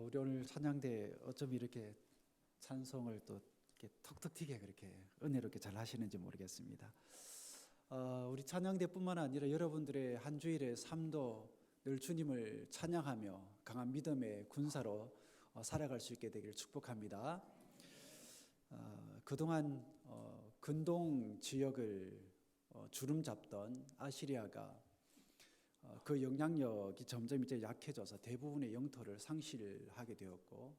우리 오늘 찬양대 어쩜 이렇게 찬송을 또 이렇게 턱턱 튀게 그렇게 은혜롭게 잘 하시는지 모르겠습니다. 우리 찬양대뿐만 아니라 여러분들의 한 주일의 삶도 늘 주님을 찬양하며 강한 믿음의 군사로 살아갈 수 있게 되기를 축복합니다. 그동안 근동 지역을 주름 잡던 아시리아가 그 영향력이 점점 이제 약해져서 대부분의 영토를 상실하게 되었고,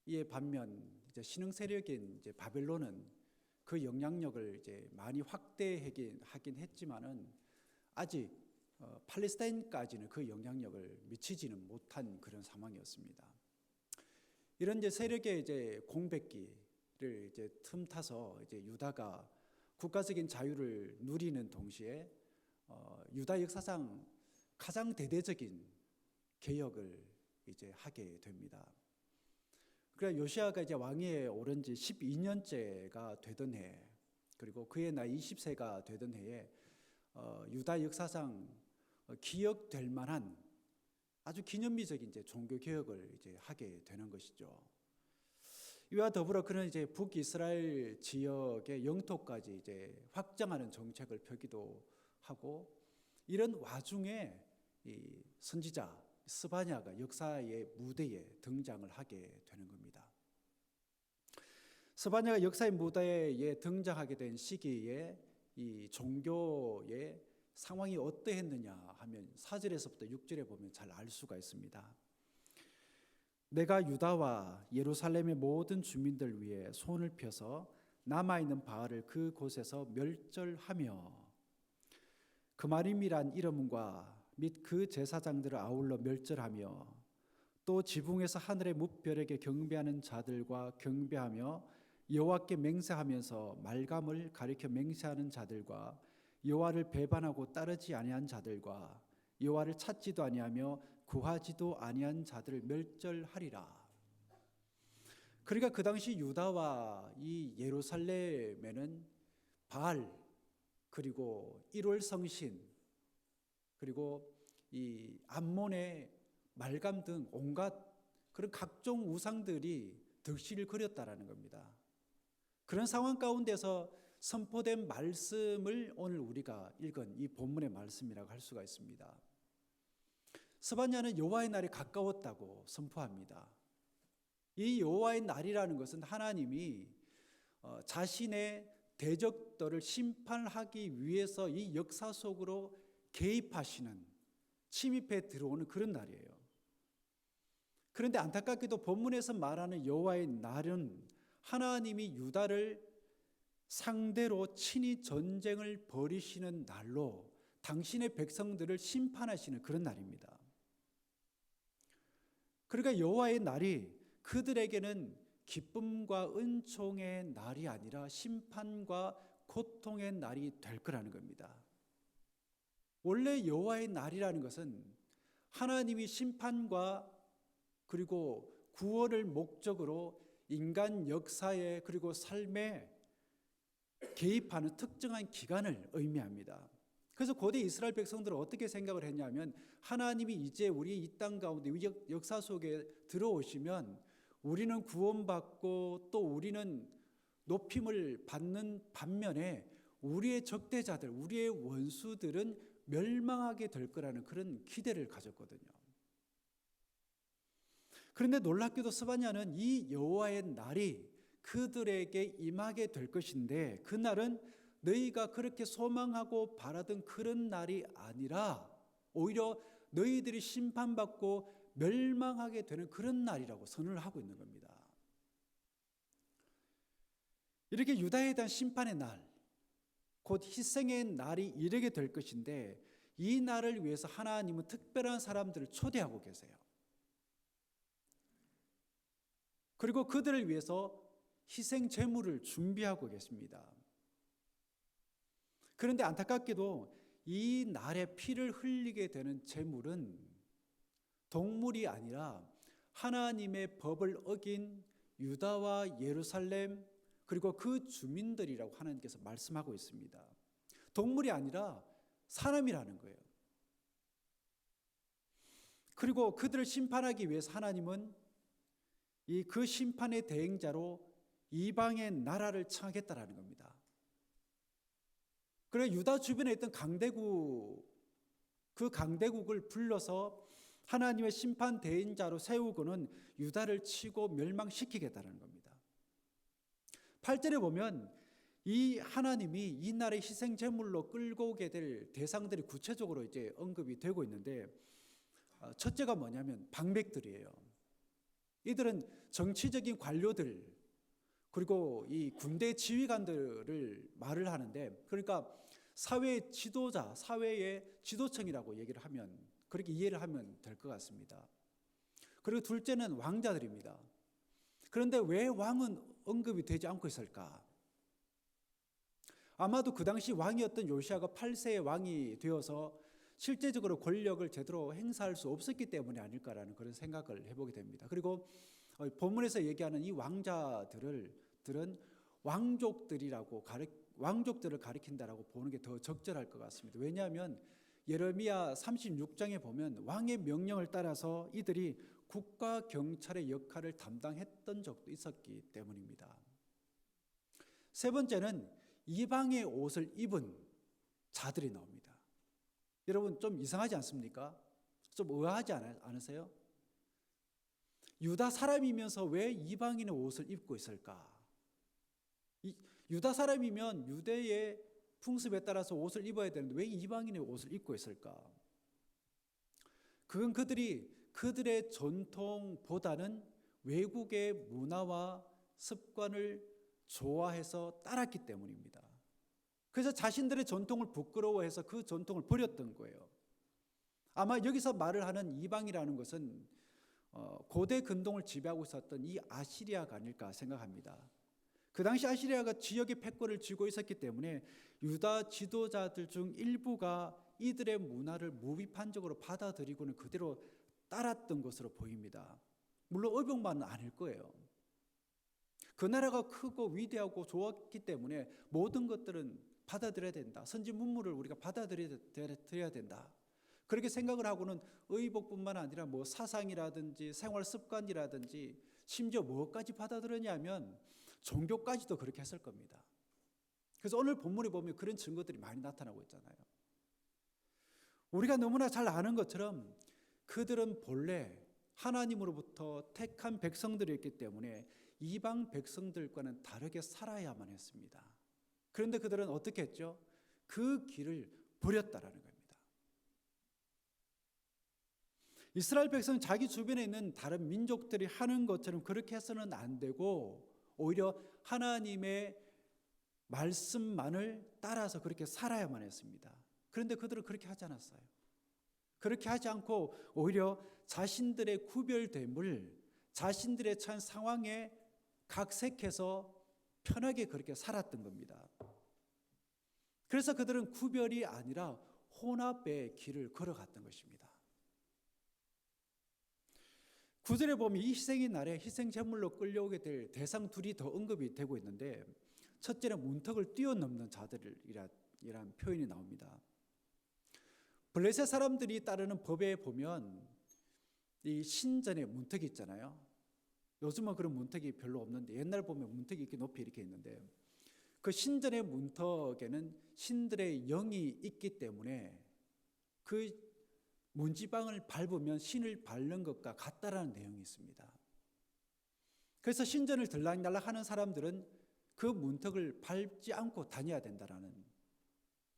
이에 반면 이제 신흥 세력인 이제 바벨론은 그 영향력을 이제 많이 확대하긴 했지만은 아직 팔레스타인까지는 그 영향력을 미치지는 못한 그런 상황이었습니다. 이런 이제 세력의 이제 공백기를 이제 틈타서 이제 유다가 국가적인 자유를 누리는 동시에 유다 역사상 가장 대대적인 개혁을 이제 하게 됩니다. 그래 요시아가 이제 왕위에 오른 지 12년째가 되던 해, 그리고 그의 나이 20세가 되던 해에 유다 역사상 기억될 만한 아주 기념비적인 이제 종교 개혁을 이제 하게 되는 것이죠. 이와 더불어 그는 이제 북이스라엘 지역의 영토까지 이제 확장하는 정책을 펴기도 하고, 이런 와중에 이 선지자 스바냐가 역사의 무대에 등장을 하게 되는 겁니다. 스바냐가 역사의 무대에 등장하게 된 시기에 이 종교의 상황이 어떠했느냐 하면 4절에서부터 6절에 보면 잘 알 수가 있습니다. 내가 유다와 예루살렘의 모든 주민들 위해 손을 펴서 남아있는 바알을 그곳에서 멸절하며 그마림이란 이름과 및 그 제사장들을 아울러 멸절하며 또 지붕에서 하늘의 무별에게 경배하는 자들과 경배하며 여호와께 맹세하면서 말감을 가리켜 맹세하는 자들과 여호와를 배반하고 따르지 아니한 자들과 여호와를 찾지도 아니하며 구하지도 아니한 자들을 멸절하리라. 그러니까 그 당시 유다와 이 예루살렘에는 바알, 그리고 1월 성신, 그리고 이 암몬의 말감 등 온갖 그런 각종 우상들이 득실을 거렸다라는 겁니다. 그런 상황 가운데서 선포된 말씀을 오늘 우리가 읽은 이 본문의 말씀이라고 할 수가 있습니다. 스바냐는 여호와의 날이 가까웠다고 선포합니다. 이 여호와의 날이라는 것은 하나님이 자신의 대적들을 심판하기 위해서 이 역사 속으로 개입하시는, 침입해 들어오는 그런 날이에요. 그런데 안타깝게도 본문에서 말하는 여호와의 날은 하나님이 유다를 상대로 친히 전쟁을 벌이시는 날로 당신의 백성들을 심판하시는 그런 날입니다. 그러니까 여호와의 날이 그들에게는 기쁨과 은총의 날이 아니라 심판과 고통의 날이 될 거라는 겁니다. 원래 여호와의 날이라는 것은 하나님이 심판과 그리고 구원을 목적으로 인간 역사에 그리고 삶에 개입하는 특정한 기간을 의미합니다. 그래서 고대 이스라엘 백성들은 어떻게 생각을 했냐면, 하나님이 이제 우리 이 땅 가운데 역사 속에 들어오시면 우리는 구원받고 또 우리는 높임을 받는 반면에 우리의 적대자들, 우리의 원수들은 멸망하게 될 거라는 그런 기대를 가졌거든요. 그런데 놀랍게도 스바냐는 이 여호와의 날이 그들에게 임하게 될 것인데, 그 날은 너희가 그렇게 소망하고 바라던 그런 날이 아니라 오히려 너희들이 심판받고 멸망하게 되는 그런 날이라고 선언을 하고 있는 겁니다. 이렇게 유다에 대한 심판의 날, 곧 희생의 날이 이르게 될 것인데, 이 날을 위해서 하나님은 특별한 사람들을 초대하고 계세요. 그리고 그들을 위해서 희생 제물을 준비하고 계십니다. 그런데 안타깝게도 이 날에 피를 흘리게 되는 제물은 동물이 아니라 하나님의 법을 어긴 유다와 예루살렘 그리고 그 주민들이라고 하나님께서 말씀하고 있습니다. 동물이 아니라 사람이라는 거예요. 그리고 그들을 심판하기 위해서 하나님은 그 심판의 대행자로 이방의 나라를 창하겠다라는 겁니다. 그래 유다 주변에 있던 그 강대국을 불러서 하나님의 심판 대행자로 세우고는 유다를 치고 멸망시키겠다는 겁니다. 8절에 보면 이 하나님이 이 나라의 희생 제물로 끌고 오게 될 대상들이 구체적으로 이제 언급이 되고 있는데, 첫째가 뭐냐면 방백들이에요. 이들은 정치적인 관료들, 그리고 이 군대 지휘관들을 말을 하는데, 그러니까 사회의 지도자, 사회의 지도층이라고 얘기를 하면, 그렇게 이해를 하면 될 것 같습니다. 그리고 둘째는 왕자들입니다. 그런데 왜 왕은 언급이 되지 않고 있을까? 아마도 그 당시 왕이었던 요시아가 8세의 왕이 되어서 실제적으로 권력을 제대로 행사할 수 없었기 때문이 아닐까라는 그런 생각을 해보게 됩니다. 그리고 본문에서 얘기하는 이 왕자들은 왕족들을 가리킨다라고 보는 게 더 적절할 것 같습니다. 왜냐하면 예레미야 36장에 보면 왕의 명령을 따라서 이들이 국가 경찰의 역할을 담당했던 적도 있었기 때문입니다. 세 번째는 이방의 옷을 입은 자들이 나옵니다. 여러분 좀 이상하지 않습니까? 좀 의아하지 않으세요? 유다 사람이면서 왜 이방인의 옷을 입고 있을까? 유다 사람이면 유대의 풍습에 따라서 옷을 입어야 되는데 왜 이방인의 옷을 입고 있을까? 그건 그들의 전통보다는 외국의 문화와 습관을 좋아해서 따랐기 때문입니다. 그래서 자신들의 전통을 부끄러워해서 그 전통을 버렸던 거예요. 아마 여기서 말을 하는 이방이라는 것은 고대 근동을 지배하고 있었던 이 아시리아가 아닐까 생각합니다. 그 당시 아시리아가 지역의 패권을 쥐고 있었기 때문에 유다 지도자들 중 일부가 이들의 문화를 무비판적으로 받아들이고는 그대로 따랐던 것으로 보입니다. 물론 의복만은 아닐 거예요. 그 나라가 크고 위대하고 좋았기 때문에 모든 것들은 받아들여야 된다. 선지 문물을 우리가 받아들여야 된다. 그렇게 생각을 하고는 의복뿐만 아니라 사상이라든지 생활 습관이라든지 심지어 뭐까지 받아들였냐면 종교까지도 그렇게 했을 겁니다. 그래서 오늘 본문에 보면 그런 증거들이 많이 나타나고 있잖아요. 우리가 너무나 잘 아는 것처럼 그들은 본래 하나님으로부터 택한 백성들이었기 때문에 이방 백성들과는 다르게 살아야만 했습니다. 그런데 그들은 어떻게 했죠? 그 길을 버렸다라는 겁니다. 이스라엘 백성은 자기 주변에 있는 다른 민족들이 하는 것처럼 그렇게 해서는 안 되고 오히려 하나님의 말씀만을 따라서 그렇게 살아야만 했습니다. 그런데 그들은 그렇게 하지 않았어요. 그렇게 하지 않고 오히려 자신들의 구별됨을 자신들의 처한 상황에 각색해서 편하게 그렇게 살았던 겁니다. 그래서 그들은 구별이 아니라 혼합의 길을 걸어갔던 것입니다. 9절에 보면 이 희생의 날에 희생 제물로 끌려오게 될 대상 둘이 더 언급이 되고 있는데, 첫째는 문턱을 뛰어넘는 자들이란 표현이 나옵니다. 블레셋 사람들이 따르는 법에 보면 이 신전에 문턱이 있잖아요. 요즘은 그런 문턱이 별로 없는데 옛날 보면 문턱이 이렇게 높이 이렇게 있는데, 그 신전의 문턱에는 신들의 영이 있기 때문에 그 문지방을 밟으면 신을 밟는 것과 같다라는 내용이 있습니다. 그래서 신전을 들락날락 하는 사람들은 그 문턱을 밟지 않고 다녀야 된다라는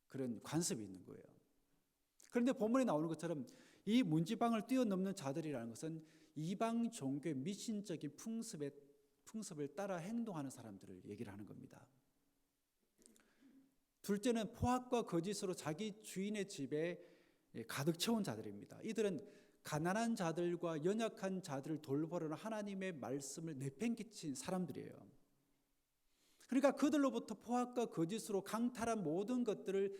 그런 관습이 있는 거예요. 그런데 본문에 나오는 것처럼 이 문지방을 뛰어넘는 자들이라는 것은 이방 종교의 미신적인 풍습을 따라 행동하는 사람들을 얘기를 하는 겁니다. 둘째는 포악과 거짓으로 자기 주인의 집에 가득 채운 자들입니다. 이들은 가난한 자들과 연약한 자들을 돌보려는 하나님의 말씀을 내팽개친 사람들이에요. 그러니까 그들로부터 포악과 거짓으로 강탈한 모든 것들을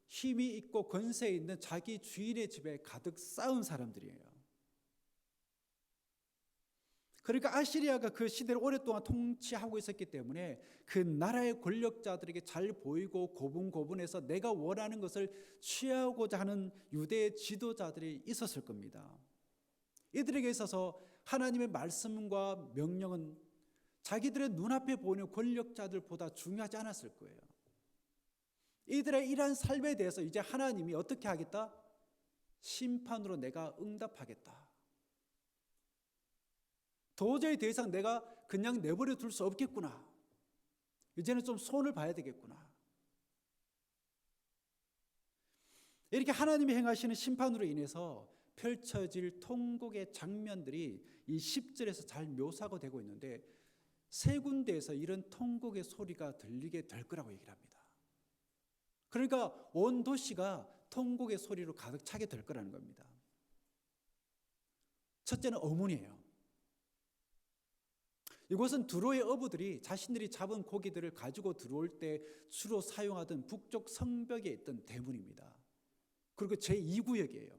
힘이 있고 권세 있는 자기 주인의 집에 가득 쌓은 사람들이에요. 그러니까 아시리아가 그 시대를 오랫동안 통치하고 있었기 때문에 그 나라의 권력자들에게 잘 보이고 고분고분해서 내가 원하는 것을 취하고자 하는 유대의 지도자들이 있었을 겁니다. 이들에게 있어서 하나님의 말씀과 명령은 자기들의 눈앞에 보이는 권력자들보다 중요하지 않았을 거예요. 이들의 이러한 삶에 대해서 이제 하나님이 어떻게 하겠다? 심판으로 내가 응답하겠다. 도저히 더 이상 내가 그냥 내버려 둘 수 없겠구나. 이제는 좀 손을 봐야 되겠구나. 이렇게 하나님이 행하시는 심판으로 인해서 펼쳐질 통곡의 장면들이 이 10절에서 잘 묘사가 되고 있는데, 세 군데에서 이런 통곡의 소리가 들리게 될 거라고 얘기를 합니다. 그러니까 온 도시가 통곡의 소리로 가득 차게 될 거라는 겁니다. 첫째는 어문이에요. 이곳은 두로의 어부들이 자신들이 잡은 고기들을 가지고 들어올 때 주로 사용하던 북쪽 성벽에 있던 대문입니다. 그리고 제2구역이에요.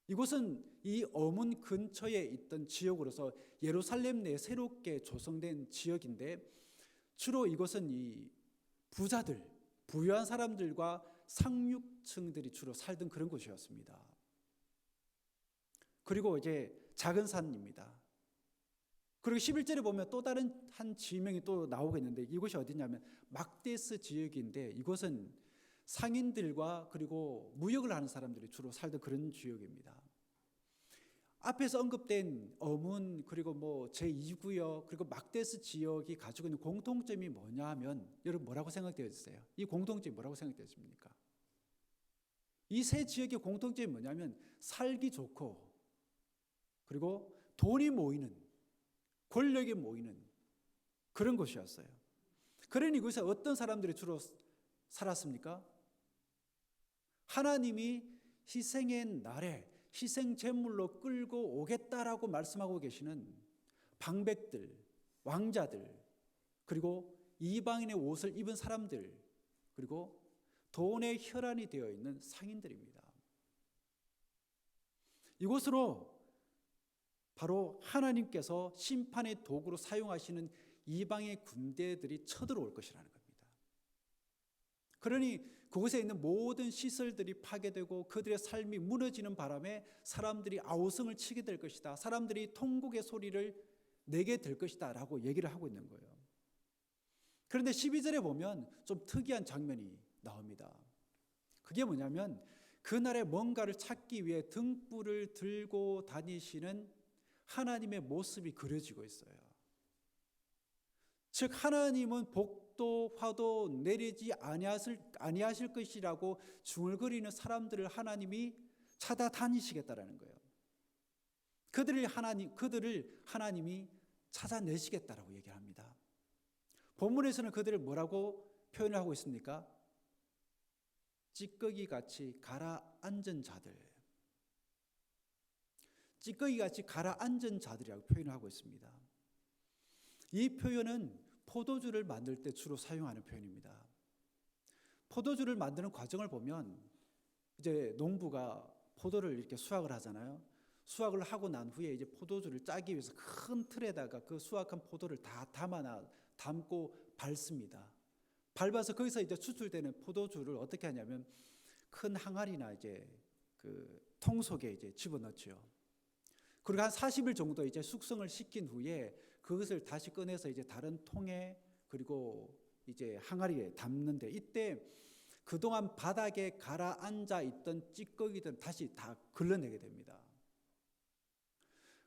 이곳은 이 어문 근처에 있던 지역으로서 예루살렘 내에 새롭게 조성된 지역인데, 주로 이곳은 이 부자들, 부유한 사람들과 상류층들이 주로 살던 그런 곳이었습니다. 그리고 이제 작은 산입니다. 그리고 11절에 보면 또 다른 한 지명이 또 나오고 있는데, 이곳이 어디냐면 막데스 지역인데, 이곳은 상인들과 그리고 무역을 하는 사람들이 주로 살던 그런 지역입니다. 앞에서 언급된 어문, 그리고 뭐 제2구역, 그리고 막데스 지역이 가지고 있는 공통점이 뭐냐 하면, 여러분 뭐라고 생각되었어요? 이 공통점이 뭐라고 생각되었습니까? 이 세 지역의 공통점이 뭐냐면 살기 좋고, 그리고 돈이 모이는, 권력이 모이는 그런 곳이었어요. 그러니 이곳에 어떤 사람들이 주로 살았습니까? 하나님이 희생의 날에 희생 제물로 끌고 오겠다라고 말씀하고 계시는 방백들, 왕자들, 그리고 이방인의 옷을 입은 사람들, 그리고 돈의 혈안이 되어 있는 상인들입니다. 이곳으로 바로 하나님께서 심판의 도구로 사용하시는 이방의 군대들이 쳐들어올 것이라는 겁니다. 그러니 그곳에 있는 모든 시설들이 파괴되고 그들의 삶이 무너지는 바람에 사람들이 아우성을 치게 될 것이다. 사람들이 통곡의 소리를 내게 될 것이다 라고 얘기를 하고 있는 거예요. 그런데 12절에 보면 좀 특이한 장면이 나옵니다. 그게 뭐냐면 그날에 뭔가를 찾기 위해 등불을 들고 다니시는 하나님의 모습이 그려지고 있어요. 즉 하나님은 복도 화도 내리지 아니하실 것이라고 중얼거리는 사람들을 하나님이 찾아다니시겠다라는 거예요. 그들을 하나님이 찾아내시겠다라고 얘기합니다. 본문에서는 그들을 뭐라고 표현하고 있습니까? 찌꺼기같이 가라앉은 자들, 찌꺼기같이 가라앉은 자들이라고 표현을 하고 있습니다. 이 표현은 포도주를 만들 때 주로 사용하는 표현입니다. 포도주를 만드는 과정을 보면 이제 농부가 포도를 이렇게 수확을 하잖아요. 수확을 하고 난 후에 이제 포도주를 짜기 위해서 큰 틀에다가 그 수확한 포도를 다 담고 밟습니다. 밟아서 거기서 이제 추출되는 포도주를 어떻게 하냐면 큰 항아리나 이제 그 통 속에 이제 집어넣죠. 그리고 한 40일 정도 이제 숙성을 시킨 후에 그것을 다시 꺼내서 이제 다른 통에 그리고 이제 항아리에 담는데, 이때 그동안 바닥에 가라앉아 있던 찌꺼기들은 다시 다 걸러내게 됩니다.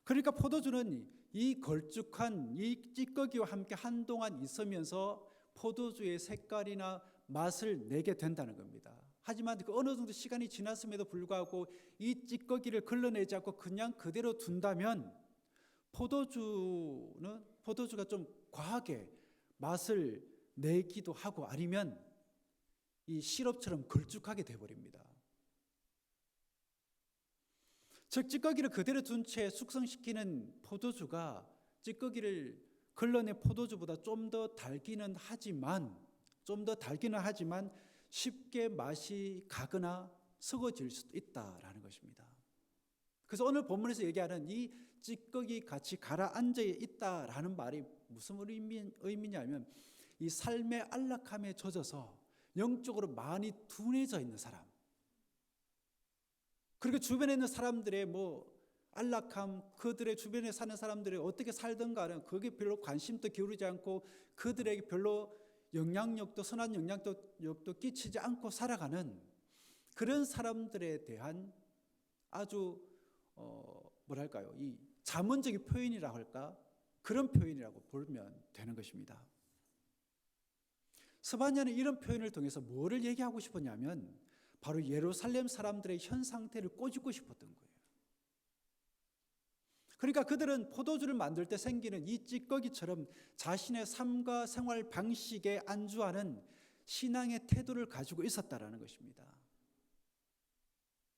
그러니까 포도주는 이 걸쭉한 이 찌꺼기와 함께 한동안 있으면서 포도주의 색깔이나 맛을 내게 된다는 겁니다. 하지만 그 어느 정도 시간이 지났음에도 불구하고 이 찌꺼기를 걸러내지 않고 그냥 그대로 둔다면 포도주가 좀 과하게 맛을 내기도 하고, 아니면 이 시럽처럼 걸쭉하게 돼버립니다. 즉 찌꺼기를 그대로 둔 채 숙성시키는 포도주가 찌꺼기를 걸러낸 포도주보다 좀 더 달기는 하지만 쉽게 맛이 가거나 썩어질 수도 있다라는 것입니다. 그래서 오늘 본문에서 얘기하는 이 찌꺼기 같이 가라앉아 있다라는 말이 무슨 의미냐면 이 삶의 안락함에 젖어서 영적으로 많이 둔해져 있는 사람, 그리고 주변에 있는 사람들의 뭐 안락함, 그들의 주변에 사는 사람들이 어떻게 살던가는 거기에 별로 관심도 기울이지 않고 그들에게 별로 영향력도 선한 영향력도 끼치지 않고 살아가는 그런 사람들에 대한 아주 뭐랄까요, 이 자문적인 표현이라고 할까, 그런 표현이라고 보면 되는 것입니다. 스바냐는 이런 표현을 통해서 뭐를 얘기하고 싶었냐면 바로 예루살렘 사람들의 현 상태를 꼬집고 싶었던 거예요. 그러니까 그들은 포도주를 만들 때 생기는 이 찌꺼기처럼 자신의 삶과 생활 방식에 안주하는 신앙의 태도를 가지고 있었다라는 것입니다.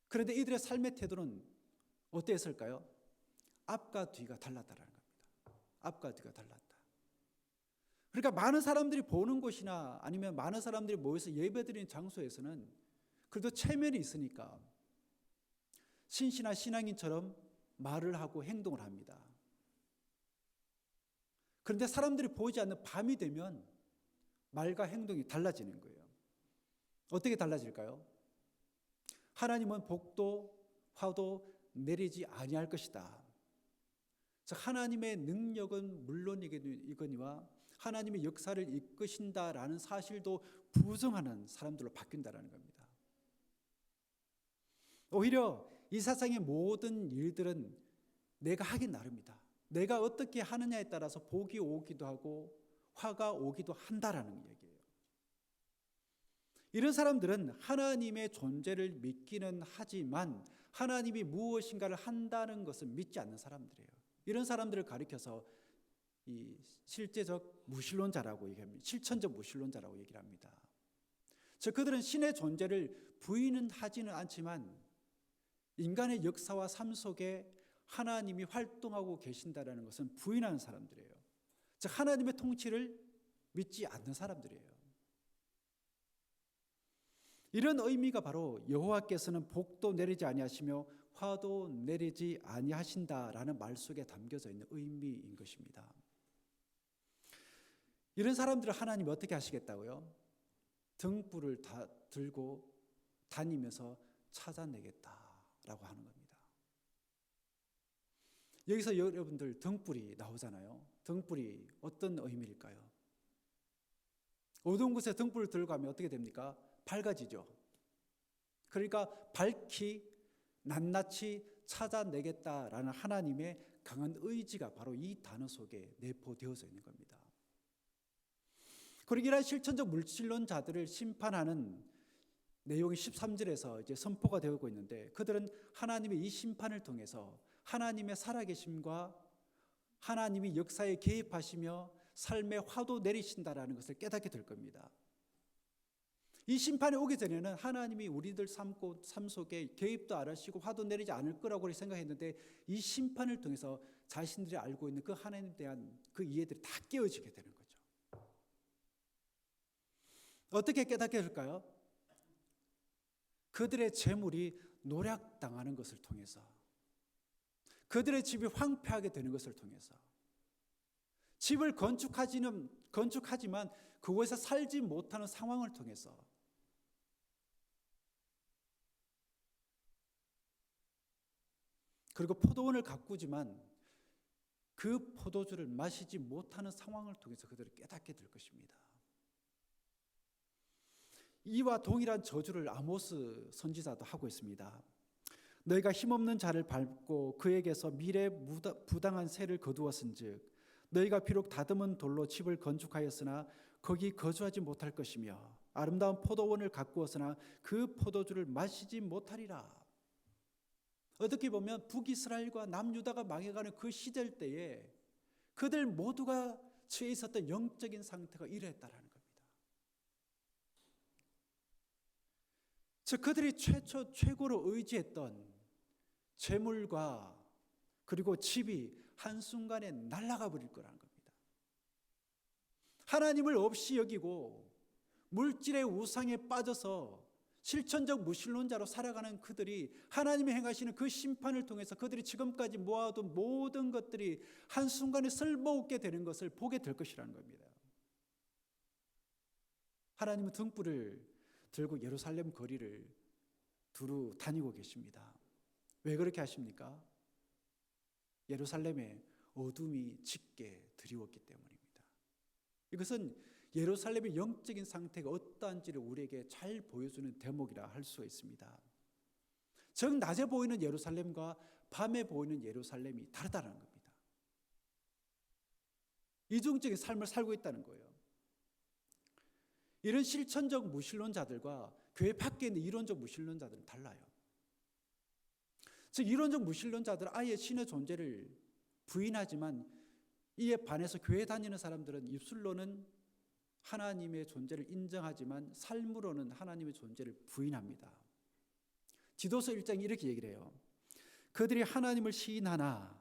그런데 이들의 삶의 태도는 어땠을까요? 앞과 뒤가 달랐다라는 겁니다. 앞과 뒤가 달랐다. 그러니까 많은 사람들이 보는 곳이나 아니면 많은 사람들이 모여서 예배드리는 장소에서는 그래도 체면이 있으니까 신실한 신앙인처럼 말을 하고 행동을 합니다. 그런데 사람들이 보이지 않는 밤이 되면 말과 행동이 달라지는 거예요. 어떻게 달라질까요? 하나님은 복도 화도 내리지 아니할 것이다. 즉 하나님의 능력은 물론이거니와 하나님의 역사를 이끄신다라는 사실도 부정하는 사람들로 바뀐다라는 겁니다. 오히려 이 세상의 모든 일들은 내가 하기 나름이다. 내가 어떻게 하느냐에 따라서 복이 오기도 하고 화가 오기도 한다라는 얘기예요. 이런 사람들은 하나님의 존재를 믿기는 하지만 하나님이 무엇인가를 한다는 것을 믿지 않는 사람들이에요. 이런 사람들을 가리켜서 이 실제적 무신론자라고 얘기합니다. 실천적 무신론자라고 얘기를 합니다. 즉 그들은 신의 존재를 부인은 하지는 않지만 인간의 역사와 삶 속에 하나님이 활동하고 계신다라는 것은 부인하는 사람들이에요. 즉 하나님의 통치를 믿지 않는 사람들이에요. 이런 의미가 바로 여호와께서는 복도 내리지 아니하시며 화도 내리지 아니하신다라는 말 속에 담겨져 있는 의미인 것입니다. 이런 사람들을 하나님이 어떻게 하시겠다고요? 등불을 다 들고 다니면서 찾아내겠다라고 하는 겁니다. 여기서 여러분들 등불이 나오잖아요. 등불이 어떤 의미일까요? 어두운 곳에 등불을 들고 가면 어떻게 됩니까? 밝아지죠. 그러니까 밝히 낱낱이 찾아내겠다라는 하나님의 강한 의지가 바로 이 단어 속에 내포되어져 있는 겁니다. 그리고 이러한 실천적 물질론자들을 심판하는 내용이 13절에서 이제 선포가 되고 있는데 그들은 하나님의 이 심판을 통해서 하나님의 살아계심과 하나님이 역사에 개입하시며 삶의 화도 내리신다라는 것을 깨닫게 될 겁니다. 이 심판이 오기 전에는 하나님이 우리들 삶 속에 개입도 안 하시고 화도 내리지 않을 거라고 생각했는데 이 심판을 통해서 자신들이 알고 있는 그 하나님에 대한 그 이해들이 다 깨어지게 되는 거죠. 어떻게 깨닫게 될까요? 그들의 재물이 노략당하는 것을 통해서, 그들의 집이 황폐하게 되는 것을 통해서, 집을 건축하지만 그곳에서 살지 못하는 상황을 통해서, 그리고 포도원을 가꾸지만 그 포도주를 마시지 못하는 상황을 통해서 그들을 깨닫게 될 것입니다. 이와 동일한 저주를 아모스 선지자도 하고 있습니다. 너희가 힘없는 자를 밟고 그에게서 미래 부당한 세를 거두었은즉 너희가 비록 다듬은 돌로 집을 건축하였으나 거기 거주하지 못할 것이며 아름다운 포도원을 가꾸었으나 그 포도주를 마시지 못하리라. 어떻게 보면 북이스라엘과 남유다가 망해가는 그 시절 때에 그들 모두가 처해 있었던 영적인 상태가 이랬다라는 겁니다. 즉 그들이 최고로 의지했던 재물과 그리고 집이 한순간에 날아가 버릴 거라는 겁니다. 하나님을 없이 여기고 물질의 우상에 빠져서 실천적 무신론자로 살아가는 그들이 하나님이 행하시는 그 심판을 통해서 그들이 지금까지 모아둔 모든 것들이 한순간에 쓸모없게 되는 것을 보게 될 것이라는 겁니다. 하나님은 등불을 들고 예루살렘 거리를 두루 다니고 계십니다. 왜 그렇게 하십니까? 예루살렘에 어둠이 짙게 드리웠기 때문입니다. 이것은 예루살렘의 영적인 상태가 어떠한지를 우리에게 잘 보여주는 대목이라 할 수가 있습니다. 즉 낮에 보이는 예루살렘과 밤에 보이는 예루살렘이 다르다는 겁니다. 이중적인 삶을 살고 있다는 거예요. 이런 실천적 무신론자들과 교회 밖에 있는 이론적 무신론자들은 달라요. 즉 이론적 무신론자들은 아예 신의 존재를 부인하지만 이에 반해서 교회 다니는 사람들은 입술로는 하나님의 존재를 인정하지만 삶으로는 하나님의 존재를 부인합니다. 디도서 1장이 이렇게 얘기를 해요. 그들이 하나님을 시인하나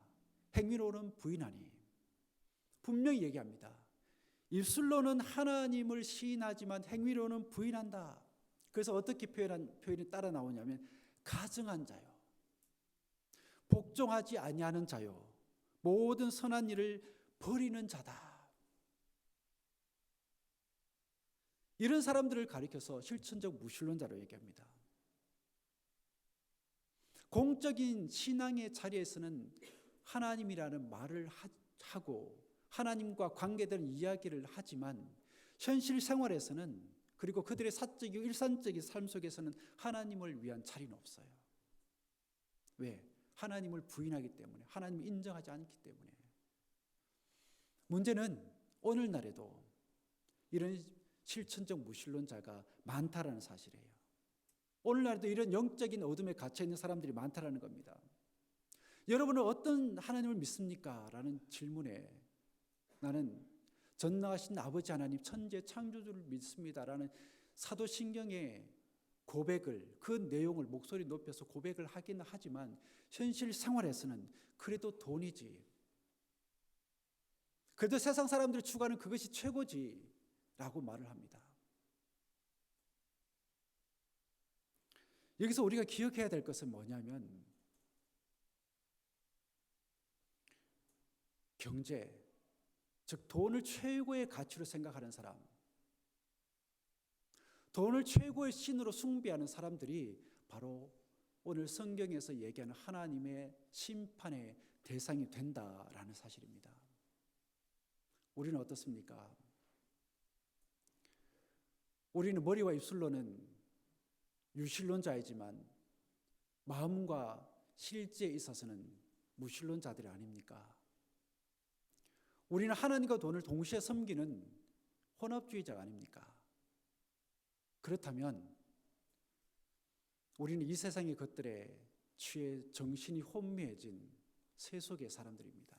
행위로는 부인하니. 분명히 얘기합니다. 입술로는 하나님을 시인하지만 행위로는 부인한다. 그래서 어떻게 표현이 따라 나오냐면 가증한 자요, 복종하지 아니하는 자요, 모든 선한 일을 버리는 자다. 이런 사람들을 가리켜서 실천적 무신론자로 얘기합니다. 공적인 신앙의 자리에서는 하나님이라는 말을 하고 하나님과 관계되는 이야기를 하지만 현실 생활에서는 그리고 그들의 사적이고 일상적인 삶 속에서는 하나님을 위한 자리는 없어요. 왜? 하나님을 부인하기 때문에, 하나님을 인정하지 않기 때문에. 문제는 오늘날에도 이런 실천적 무신론자가 많다라는 사실이에요. 오늘날에도 이런 영적인 어둠에 갇혀 있는 사람들이 많다라는 겁니다. 여러분은 어떤 하나님을 믿습니까? 라는 질문에 나는 전능하신 아버지 하나님 천재 창조주를 믿습니다라는 사도신경의 고백을, 그 내용을 목소리 높여서 고백을 하긴 하지만 현실 생활에서는 그래도 돈이지, 그래도 세상 사람들이 추구하는 그것이 최고지 라고 말을 합니다. 여기서 우리가 기억해야 될 것은 뭐냐면 경제, 즉 돈을 최고의 가치로 생각하는 사람, 돈을 최고의 신으로 숭배하는 사람들이 바로 오늘 성경에서 얘기하는 하나님의 심판의 대상이 된다라는 사실입니다. 우리는 어떻습니까? 우리는 머리와 입술로는 유신론자이지만 마음과 실제에 있어서는 무신론자들이 아닙니까? 우리는 하나님과 돈을 동시에 섬기는 혼합주의자가 아닙니까? 그렇다면 우리는 이 세상의 것들에 취해 정신이 혼미해진 세속의 사람들입니다.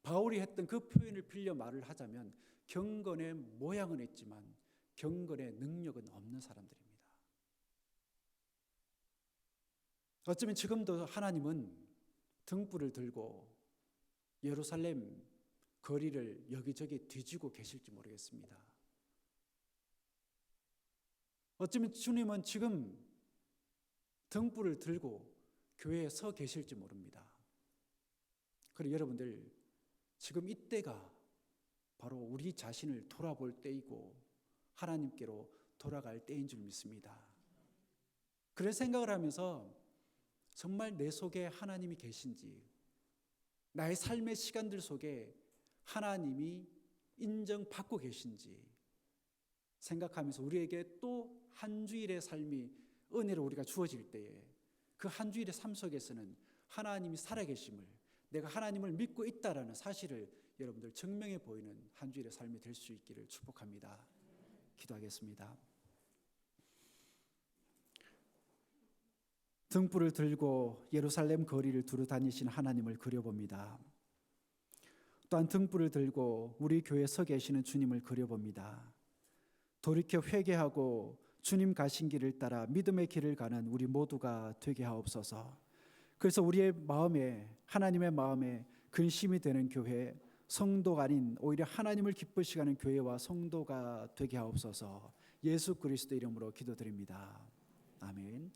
바울이 했던 그 표현을 빌려 말을 하자면 경건의 모양은 있지만 경건의 능력은 없는 사람들입니다. 어쩌면 지금도 하나님은 등불을 들고 예루살렘 거리를 여기저기 뒤지고 계실지 모르겠습니다. 어쩌면 주님은 지금 등불을 들고 교회에 서 계실지 모릅니다. 그리고 여러분들 지금 이때가 바로 우리 자신을 돌아볼 때이고 하나님께로 돌아갈 때인 줄 믿습니다. 그런 생각을 하면서 정말 내 속에 하나님이 계신지, 나의 삶의 시간들 속에 하나님이 인정받고 계신지 생각하면서 우리에게 또 한 주일의 삶이 은혜로 우리가 주어질 때에 그 한 주일의 삶 속에서는 하나님이 살아계심을, 내가 하나님을 믿고 있다라는 사실을 여러분들 증명해 보이는 한 주일의 삶이 될 수 있기를 축복합니다. 기도하겠습니다. 등불을 들고 예루살렘 거리를 두루 다니신 하나님을 그려봅니다. 또한 등불을 들고 우리 교회에 서 계시는 주님을 그려봅니다. 돌이켜 회개하고 주님 가신 길을 따라 믿음의 길을 가는 우리 모두가 되게 하옵소서. 그래서 우리의 마음에, 하나님의 마음에 근심이 되는 교회, 성도가 아닌 오히려 하나님을 기쁘시게 하는 교회와 성도가 되게 하옵소서. 예수 그리스도 이름으로 기도드립니다. 아멘.